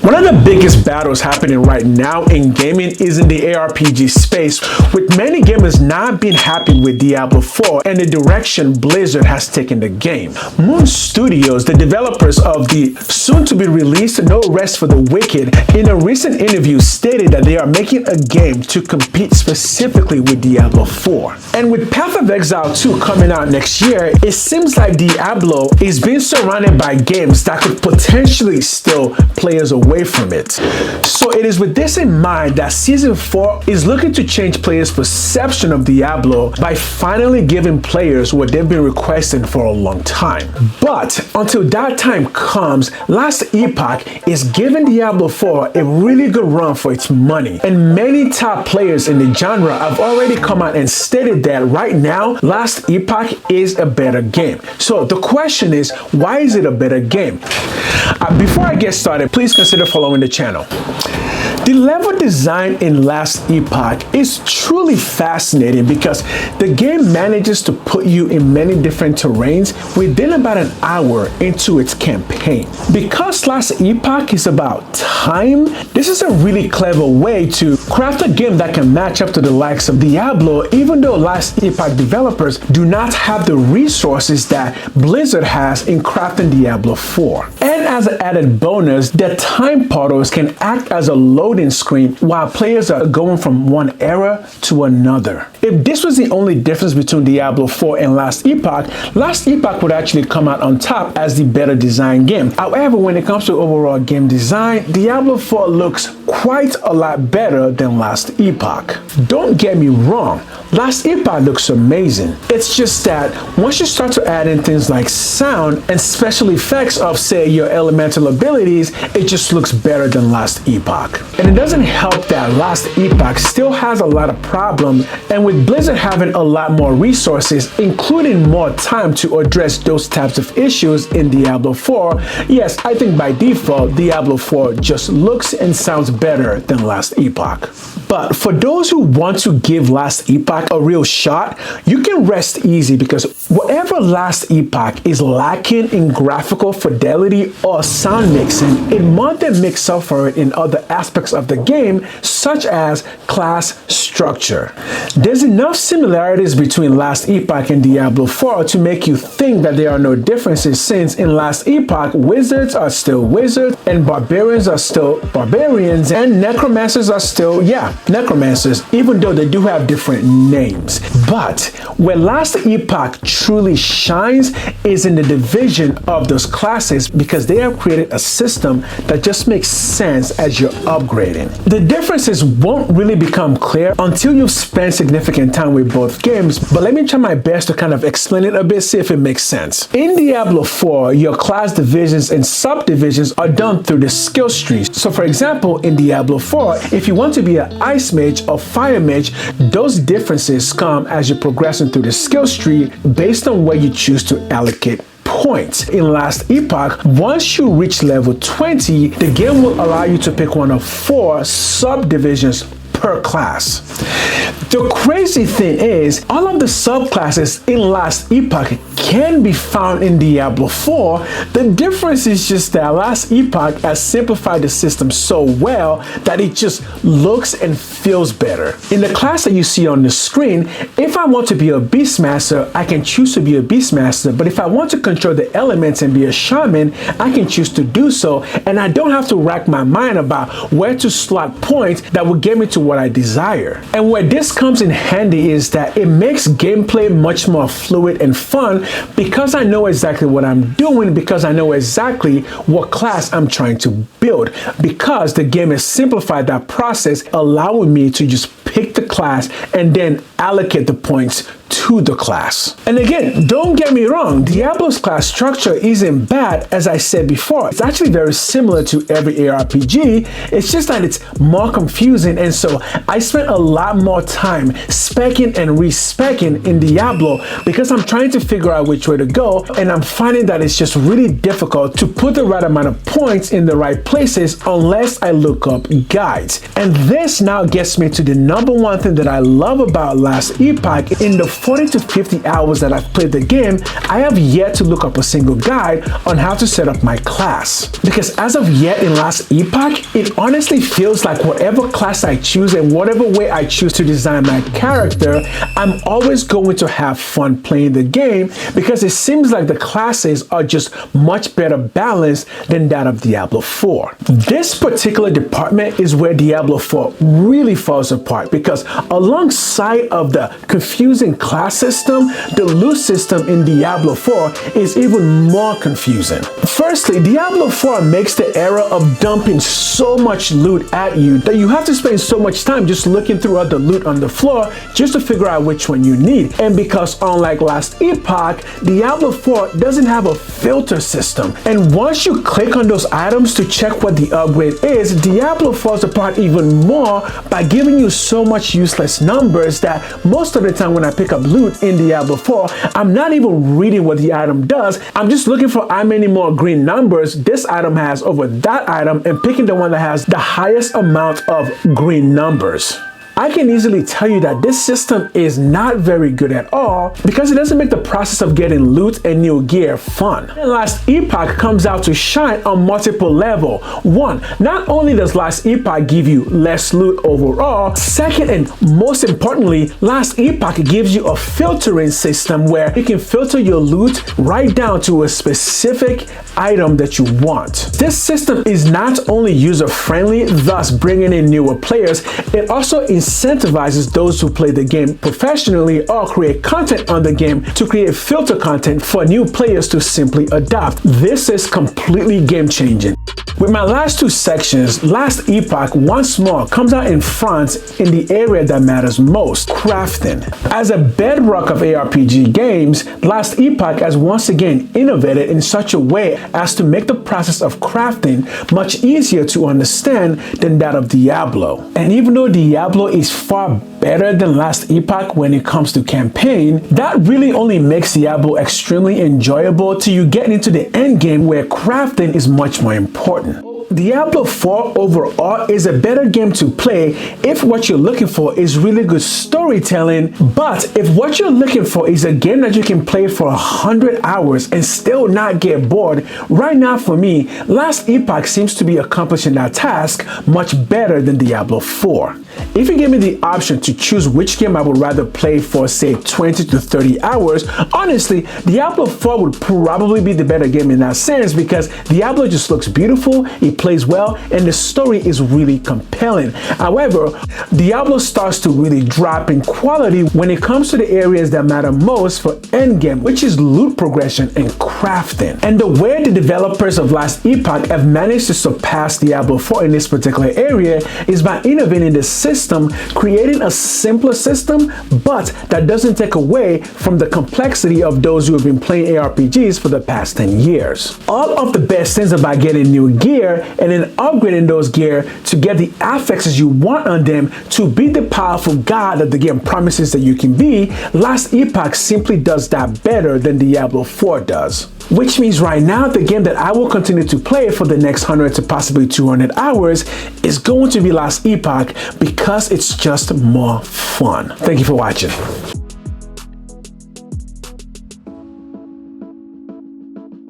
One of the biggest battles happening right now in gaming is in the ARPG space, with many gamers not being happy with Diablo 4 and the direction Blizzard has taken the game. Moon Studios, the developers of the soon-to-be released No Rest for the Wicked, in a recent interview stated that they are making a game to compete specifically with Diablo 4. And with Path of Exile 2 coming out next year, it seems like Diablo is being surrounded by games that could potentially steal players away from it. So it is with this in mind that Season 4 is looking to change players' perception of Diablo by finally giving players what they've been requesting for a long time. But until that time comes, Last Epoch is giving Diablo 4 a really good run for its money, and many top players in the genre have already come out and stated that right now Last Epoch is a better game. So the question is, why is it a better game? Before I get started, please consider following the channel. The level design in Last Epoch is truly fascinating because the game manages to put you in many different terrains within about an hour into its campaign. Because Last Epoch is about time, this is a really clever way to craft a game that can match up to the likes of Diablo, even though Last Epoch developers do not have the resources that Blizzard has in crafting Diablo 4. And as an added bonus, the time portals can act as a loading screen while players are going from one era to another. If this was the only difference between Diablo 4 and Last Epoch would actually come out on top as the better designed game. However, when it comes to overall game design, Diablo 4 looks quite a lot better than Last Epoch. Don't get me wrong, Last Epoch looks amazing. It's just that once you start to add in things like sound and special effects of, say, your elemental abilities, it just looks better than Last Epoch. And it doesn't help that Last Epoch still has a lot of problems, and with Blizzard having a lot more resources, including more time to address those types of issues in Diablo 4, yes, I think by default, Diablo 4 just looks and sounds better than Last Epoch. But for those who want to give Last Epoch a real shot, you can rest easy because whatever Last Epoch is lacking in graphical fidelity or sound mixing, it more than makes up for it in other aspects of the game, such as class structure. There's enough similarities between Last Epoch and Diablo 4 to make you think that there are no differences, since in Last Epoch, wizards are still wizards, and barbarians are still barbarians, and necromancers are still, necromancers, even though they do have different names. But where Last Epoch truly shines is in the division of those classes, because they have created a system that just makes sense as you're upgrading. The differences won't really become clear until you've spent significant time with both games, but let me try my best to kind of explain it a bit, see if it makes sense. In Diablo 4, your class divisions and subdivisions are done through the skill trees. So for example, in Diablo 4, if you want to be an ice mage or fire mage, those differences come as you're progressing through the skill tree based on where you choose to allocate points. In Last Epoch, once you reach level 20, the game will allow you to pick one of 4 subdivisions per class. The crazy thing is, all of the subclasses in Last Epoch can be found in Diablo 4. The difference is just that Last Epoch has simplified the system so well that it just looks and feels better. In the class that you see on the screen, if I want to be a Beastmaster, I can choose to be a Beastmaster, but if I want to control the elements and be a Shaman, I can choose to do so, and I don't have to rack my mind about where to slot points that will get me to what I desire. And where this comes in handy is that it makes gameplay much more fluid and fun, because I know exactly what I'm doing, because I know exactly what class I'm trying to build, because the game has simplified that process, allowing me to just pick the class and then allocate the points to the class. And again, don't get me wrong, Diablo's class structure isn't bad. As I said before, it's actually very similar to every ARPG. It's just that it's more confusing, and so I spent a lot more time specking and respecking in Diablo because I'm trying to figure out which way to go, and I'm finding that it's just really difficult to put the right amount of points in the right places unless I look up guides. And this now gets me to the number one thing that I love about Last Epoch. In the 40 to 50 hours that I've played the game, I have yet to look up a single guide on how to set up my class. Because as of yet in Last Epoch, it honestly feels like whatever class I choose and whatever way I choose to design my character, I'm always going to have fun playing the game because it seems like the classes are just much better balanced than that of Diablo 4. This particular department is where Diablo 4 really falls apart because alongside of the confusing class system, the loot system in Diablo 4 is even more confusing. Firstly, Diablo 4 makes the era of dumping so much loot at you that you have to spend so much time just looking through all the loot on the floor just to figure out which one you need. And because unlike Last Epoch, Diablo 4 doesn't have a filter system. And once you click on those items to check what the upgrade is, Diablo falls apart even more by giving you so much useless numbers that most of the time when I pick up loot in Diablo 4, I'm not even reading what the item does. I'm just looking for how many more green numbers this item has over that item and picking the one that has the highest amount of green numbers. I can easily tell you that this system is not very good at all because it doesn't make the process of getting loot and new gear fun. And Last Epoch comes out to shine on multiple levels. One, not only does Last Epoch give you less loot overall, second and most importantly, Last Epoch gives you a filtering system where you can filter your loot right down to a specific item that you want. This system is not only user-friendly, thus bringing in newer players, it also incentivizes those who play the game professionally or create content on the game to create filter content for new players to simply adopt. This is completely game-changing. With my last two sections, Last Epoch once more comes out in front in the area that matters most, crafting. As a bedrock of ARPG games, Last Epoch has once again innovated in such a way as to make the process of crafting much easier to understand than that of Diablo. And even though Diablo is far better than Last Epoch when it comes to campaign, that really only makes Diablo extremely enjoyable till you get into the end game where crafting is much more important. Diablo 4 overall is a better game to play if what you're looking for is really good storytelling, but if what you're looking for is a game that you can play for 100 hours and still not get bored, right now for me, Last Epoch seems to be accomplishing that task much better than Diablo 4. If you give me the option to choose which game I would rather play for say 20 to 30 hours, honestly, Diablo 4 would probably be the better game in that sense because Diablo just looks beautiful, it plays well, and the story is really compelling. However, Diablo starts to really drop in quality when it comes to the areas that matter most for endgame, which is loot progression and crafting. And the way the developers of Last Epoch have managed to surpass Diablo 4 in this particular area is by innovating the system, creating a simpler system, but that doesn't take away from the complexity of those who have been playing ARPGs for the past 10 years. All of the best things about getting new gear and then upgrading those gear to get the affixes you want on them to be the powerful god that the game promises that you can be, Last Epoch simply does that better than Diablo 4 does. Which means right now, the game that I will continue to play for the next 100 to possibly 200 hours is going to be Last Epoch because it's just more fun. Thank you for watching.